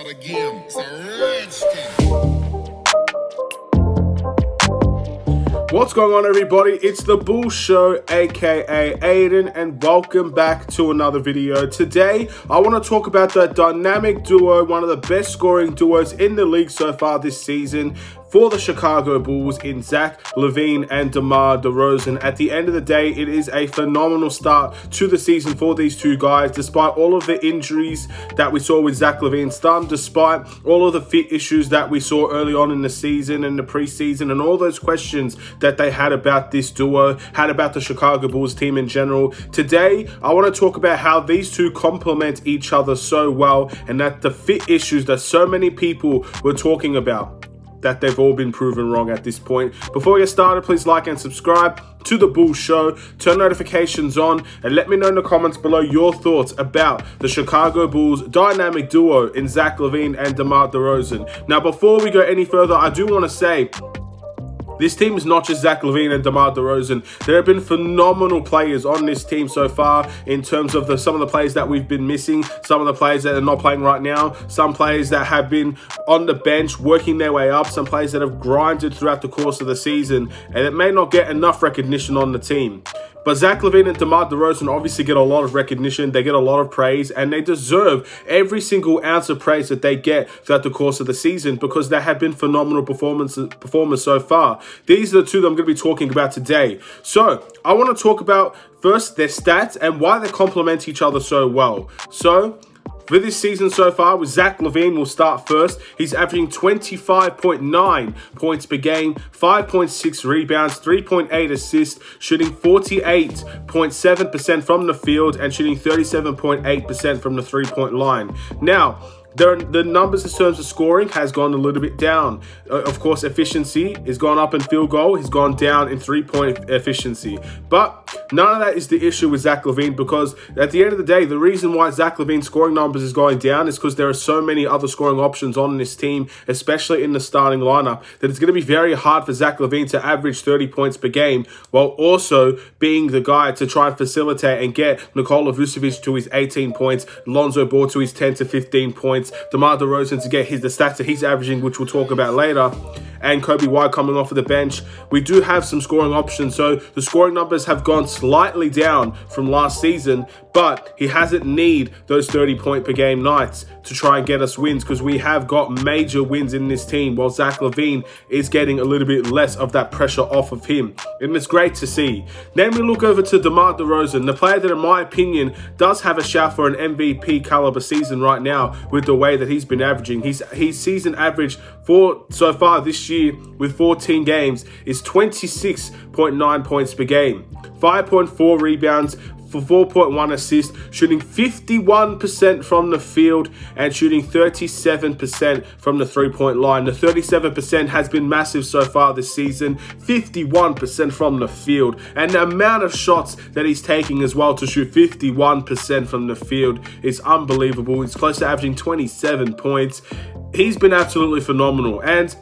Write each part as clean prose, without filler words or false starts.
start again. It's a redskin. What's going on, everybody? It's the Bull Show, aka Aidan, and welcome back to another video. Today, I want to talk about the dynamic duo, one of the best scoring duos in the league so far this season for the Chicago Bulls in Zach, Lavine, and DeMar DeRozan. At the end of the day, it is a phenomenal start to the season for these two guys, despite all of the injuries that we saw with Zach LaVine's thumb, despite all of the fit issues that we saw early on in the season and the preseason, and all those questions that they had about this duo, had about the Chicago Bulls team in general. Today, I want to talk about how these two complement each other so well, and that the fit issues that so many people were talking about, that they've all been proven wrong at this point. Before we get started, please like and subscribe to the Bull Show, turn notifications on, and let me know in the comments below your thoughts about the Chicago Bulls dynamic duo in Zach LaVine and DeMar DeRozan. Now, before we go any further, I do want to say, this team is not just Zach LaVine and DeMar DeRozan. There have been phenomenal players on this team so far in terms of some of the players that we've been missing, some of the players that are not playing right now, some players that have been on the bench working their way up, some players that have grinded throughout the course of the season, and it may not get enough recognition on the team. But Zach LaVine and DeMar DeRozan obviously get a lot of recognition, they get a lot of praise, and they deserve every single ounce of praise that they get throughout the course of the season because they have been phenomenal performers so far. These are the two that I'm going to be talking about today. So, I want to talk about first their stats and why they complement each other so well. So, for this season so far, with Zach LaVine, we'll start first. He's averaging 25.9 points per game, 5.6 rebounds, 3.8 assists, shooting 48.7% from the field and shooting 37.8% from the three-point line. Now, the numbers in terms of scoring has gone a little bit down. Of course, efficiency has gone up in field goal, has gone down in three-point efficiency. But none of that is the issue with Zach LaVine, because at the end of the day, the reason why Zach LaVine's scoring numbers is going down is because there are so many other scoring options on this team, especially in the starting lineup, that it's going to be very hard for Zach LaVine to average 30 points per game while also being the guy to try and facilitate and get Nikola Vucevic to his 18 points, Lonzo Ball to his 10 to 15 points, DeMar DeRozan to get the stats that he's averaging, which we'll talk about later, and Kobe White coming off of the bench. We do have some scoring options, so the scoring numbers have gone slightly down from last season, but he hasn't need those 30-point per game nights to try and get us wins, because we have got major wins in this team, while Zach LaVine is getting a little bit less of that pressure off of him, and it's great to see. Then we look over to DeMar DeRozan, the player that, in my opinion, does have a shout for an MVP caliber season right now with the way that he's been averaging. His season average for so far this year with 14 games is 26.9 points per game, 5.4 rebounds, for 4.1 assists, shooting 51% from the field and shooting 37% from the three-point line. The 37% has been massive so far this season, 51% from the field. And the amount of shots that he's taking as well to shoot 51% from the field is unbelievable. He's close to averaging 27 points. He's been absolutely phenomenal. And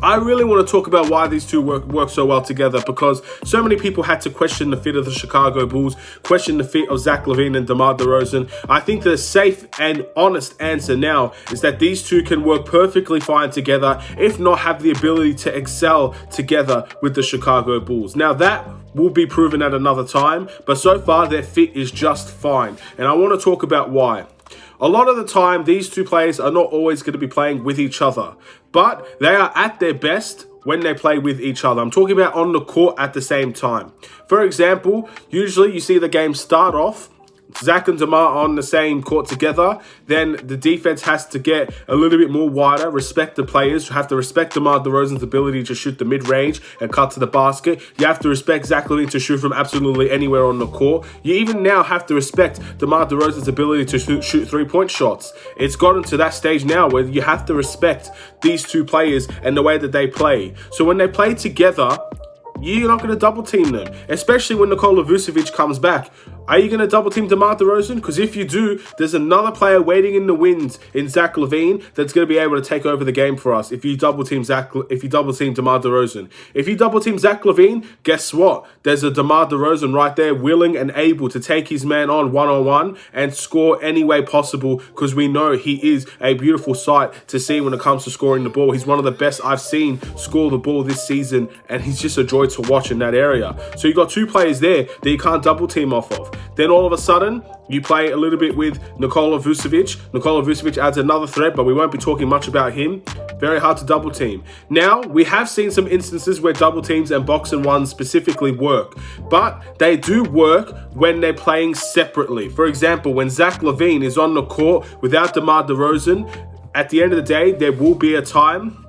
I really want to talk about why these two work so well together, because so many people had to question the fit of the Chicago Bulls, question the fit of Zach LaVine and DeMar DeRozan. I think the safe and honest answer now is that these two can work perfectly fine together, if not have the ability to excel together with the Chicago Bulls. Now, that will be proven at another time, but so far their fit is just fine, and I want to talk about why. A lot of the time, these two players are not always going to be playing with each other, but they are at their best when they play with each other. I'm talking about on the court at the same time. For example, usually you see the game start off, Zach and DeMar on the same court together, then the defense has to get a little bit more wider, respect the players. You have to respect DeMar DeRozan's ability to shoot the mid-range and cut to the basket. You have to respect Zach LaVine to shoot from absolutely anywhere on the court. You even now have to respect DeMar DeRozan's ability to shoot three-point shots. It's gotten to that stage now where you have to respect these two players and the way that they play. So when they play together, you're not going to double team them, especially when Nikola Vucevic comes back. Are you going to double team DeMar DeRozan? Because if you do, there's another player waiting in the wings in Zach Lavine that's going to be able to take over the game for us if you double team DeMar DeRozan. If you double team Zach Lavine, guess what? There's a DeMar DeRozan right there willing and able to take his man on one-on-one and score any way possible, because we know he is a beautiful sight to see when it comes to scoring the ball. He's one of the best I've seen score the ball this season, and he's just a joy to watch in that area. So you got two players there that you can't double team off of. Then all of a sudden, you play a little bit with Nikola Vucevic. Nikola Vucevic adds another threat, but we won't be talking much about him. Very hard to double team. Now, we have seen some instances where double teams and box and one specifically work, but they do work when they're playing separately. For example, when Zach Lavine is on the court without DeMar DeRozan, at the end of the day, there will be a time,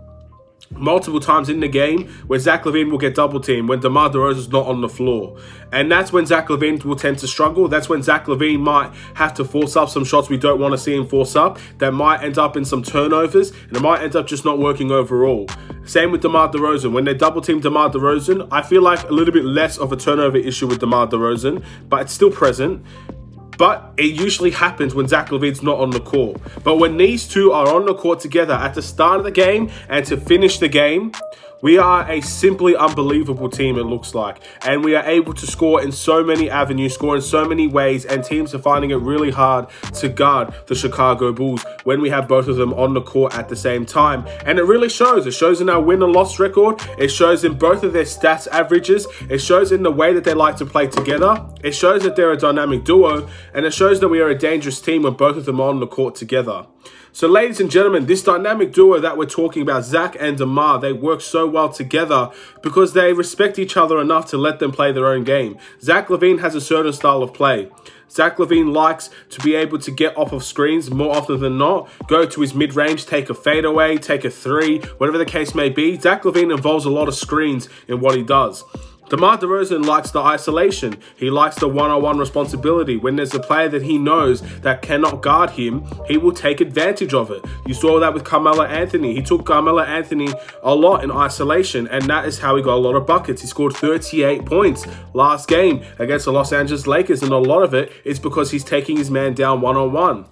multiple times in the game, where Zach Lavine will get double teamed when DeMar DeRozan's not on the floor. And that's when Zach Lavine will tend to struggle. That's when Zach Lavine might have to force up some shots we don't want to see him force up. That might end up in some turnovers, and it might end up just not working overall. Same with DeMar DeRozan. When they double team DeMar DeRozan, I feel like a little bit less of a turnover issue with DeMar DeRozan, but it's still present. But it usually happens when Zach Lavine's not on the court. But when these two are on the court together at the start of the game and to finish the game, we are a simply unbelievable team, it looks like. And we are able to score in so many avenues, score in so many ways, and teams are finding it really hard to guard the Chicago Bulls when we have both of them on the court at the same time. And it really shows. It shows in our win and loss record. It shows in both of their stats averages. It shows in the way that they like to play together. It shows that they're a dynamic duo. And it shows that we are a dangerous team when both of them are on the court together. So ladies and gentlemen, this dynamic duo that we're talking about, Zach and DeMar, they work so well together because they respect each other enough to let them play their own game. Zach Lavine has a certain style of play. Zach Lavine likes to be able to get off of screens more often than not, go to his mid-range, take a fadeaway, take a three, whatever the case may be. Zach Lavine involves a lot of screens in what he does. DeMar DeRozan likes the isolation. He likes the one-on-one responsibility. When there's a player that he knows that cannot guard him, he will take advantage of it. You saw that with Carmelo Anthony. He took Carmelo Anthony a lot in isolation, and that is how he got a lot of buckets. He scored 38 points last game against the Los Angeles Lakers, and a lot of it is because he's taking his man down one-on-one.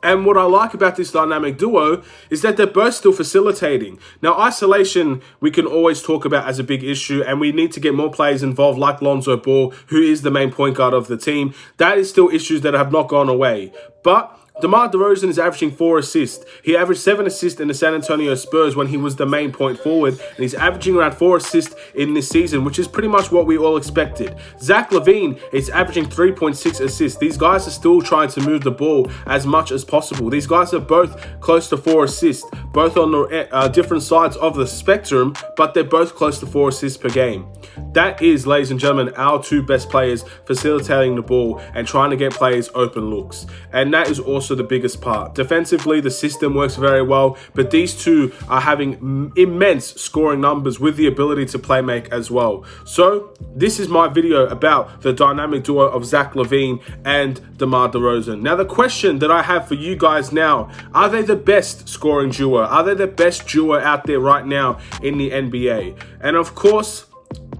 And what I like about this dynamic duo is that they're both still facilitating. Now, isolation, we can always talk about as a big issue, and we need to get more players involved like Lonzo Ball, who is the main point guard of the team. That is still issues that have not gone away. But DeMar DeRozan is averaging 4 assists. He averaged 7 assists in the San Antonio Spurs when he was the main point forward, and he's averaging around 4 assists in this season, which is pretty much what we all expected. Zach Lavine is averaging 3.6 assists. These guys are still trying to move the ball as much as possible. These guys are both close to 4 assists, both on the different sides of the spectrum, but they're both close to 4 assists per game. That is, ladies and gentlemen, our two best players facilitating the ball and trying to get players open looks. And that is also the biggest part. Defensively, the system works very well, but these two are having immense scoring numbers with the ability to play make as well. So this is my video about the dynamic duo of Zach Lavine and DeMar DeRozan. Now, the question that I have for you guys now, are they the best scoring duo? Are they the best duo out there right now in the NBA? And of course,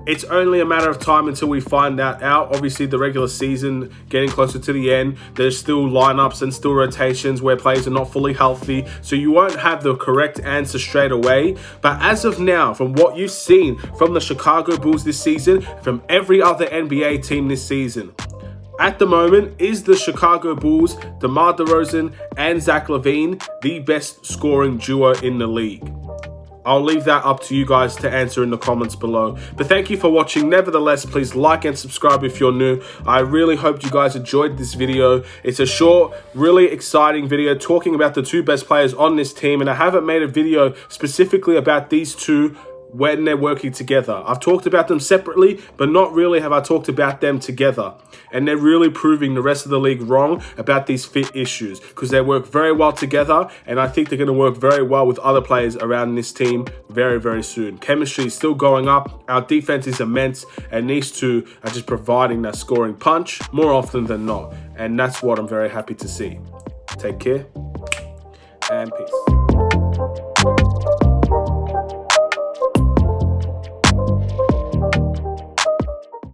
it's only a matter of time until we find that out. Obviously, the regular season getting closer to the end, there's still lineups and still rotations where players are not fully healthy, so you won't have the correct answer straight away. But as of now, from what you've seen from the Chicago Bulls this season, from every other NBA team this season, at the moment, is the Chicago Bulls, DeMar DeRozan and Zach Lavine, the best scoring duo in the league? I'll leave that up to you guys to answer in the comments below. But thank you for watching. Nevertheless, please like and subscribe if you're new. I really hope you guys enjoyed this video. It's a short, really exciting video talking about the two best players on this team. And I haven't made a video specifically about these two when they're working together. I've talked about them separately, but not really have I talked about them together. And they're really proving the rest of the league wrong about these fit issues, because they work very well together, and I think they're going to work very well with other players around this team very, very soon. Chemistry is still going up. Our defense is immense, and these two are just providing that scoring punch more often than not. And that's what I'm very happy to see. Take care, and peace.